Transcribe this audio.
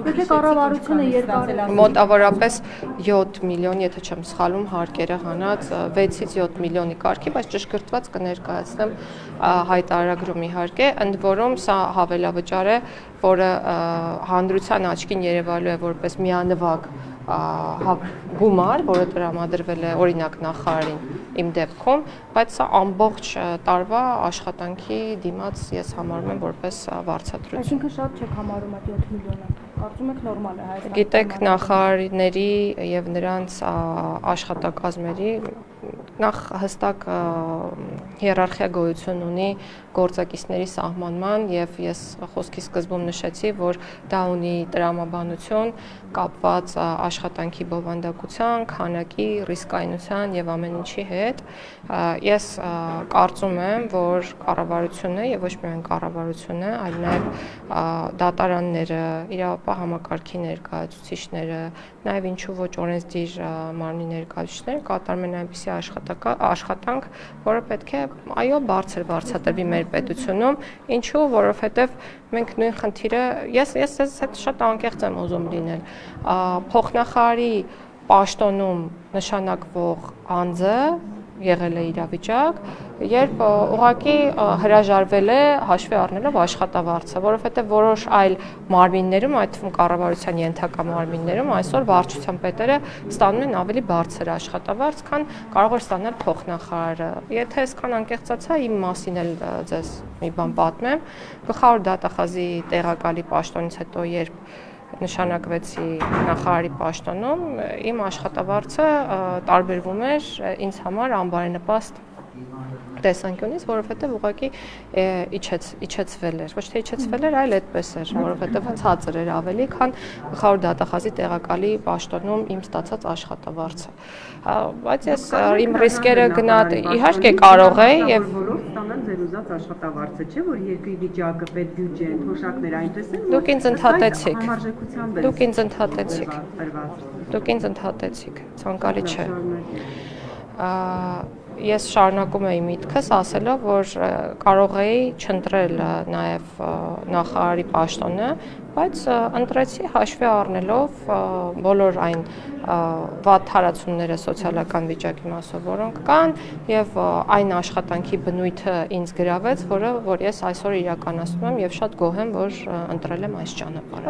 Եթե կառավարությունը երկար մոտավորապես 7 միլիոն, եթե չեմ սխալվում, հարկերը հանած 6-ից 7 միլիոնի կարգի, բայց ճշգրտված կներկայացնեմ հայտարարագրում իհարկե, ընդ որում սա հավելավճար է, որը հանրության աչքին երևալու է որպես միանվագ գումար, որը տրամադրվել է օրինակ նախարարին իմ դեպքում, բայց սա ամբողջ տարվա աշխատանքի դիմաց ես համարում եմ որպես վարձատրություն։ Այսինքն շատ չեք համարում այդ 7 միլիոնը։ Կարծում եք նորմալ է Հայաստանում։ Գիտեք, նախարարների եւ նրանց աշխատակազմերի նախ հստակ հիերարխիա գոյություն ունի գործակիցների սահմանման եւ ես խոսքի սկզբում նշեցի, որ դա ունի տրամաբանություն կապված աշխատանքի բովանդակության, քանակի, ռիսկայնության եւ ամեն ինչի հետ։ Ես կարծում եմ, որ կառավարությունը եւ ոչ միայն կառավարությունը, այլ նաեւ դատարանները, իրավապահ համակարգի ներկայացուցիչները, նաեւ ինչու ոչ օրենսդիր մարմնի ներկայացուցիչները կատարում են այնպիսի աշխատանք, որը պետք է այո բարձր վարձատրվի մեր պետությունում, ինչու, որովհետեւ մենք նույն խնդիրը ես հետ շատ անկեղծ եմ ուզում լինել, փոխնախարարի պաշտոնում նշանակվող անձը եղել է իրավիճակ, երբ ուղղակի հրաժարվել է հաշվի առնելով աշխատավարձը, որովհետև որոշ այլ մարմիններում, այդ թվում կառավարության ենթակա մարմիններում այսօր վարչության պետերը ստանում են ավելի բարձր աշխատավարձ, քան կարող է ստանալ փոխնախարարը։ Եթե այսքան անկեղծացա, իմ մասին էլ ձեզ մի բան պատմեմ, գլխավոր դատախազի տեղակալի պաշտոնից հետո, երբ նշանակվեցի նախարարի պաշտոնում, իմ աշխատավարձը տարբերվում էր ինձ համար անբարենպաստ տեսանկյունից, որովհետև ուղղակի իջեցվել էր, ոչ թե իջեցվել էր, այլ այդպես էր, որովհետև ցածր էր ավելի, քան գլխավոր դատախազի տեղակալի պաշտոնում իմ ստացած աշխատավարձը։ Բայց ես իմ ռիսկերը գնահատ իհարկե կարող է եւ որոնք ստանան ձեր ուզած աշխատավարձը, չէ՞ որ երկրի վիճակը, պետբյուջեն, թոշակներ այնպես են, դուք ինձ ընդհատեցիք։ համարժեքությամբ Դուք ինձ ընդհատեցիք։ Դուք ինձ ընդհատեցիք, ցանկալի չէ։ Ես շարունակում էի միտքս ասելով, որ կարող էի չընտրել նաև նախարարի պաշտոնը, բայց ընտրեցի հաշվի առնելով բոլոր այն վատ հարացումները սոցիալական վիճակի մասով, որոնք կան, եւ այն աշխատանքի բնույթը ինձ գրավեց, որ ես այսօր իրականացնում եմ եւ շատ գոհ եմ, որ ընտրել եմ այս ճանապարհը։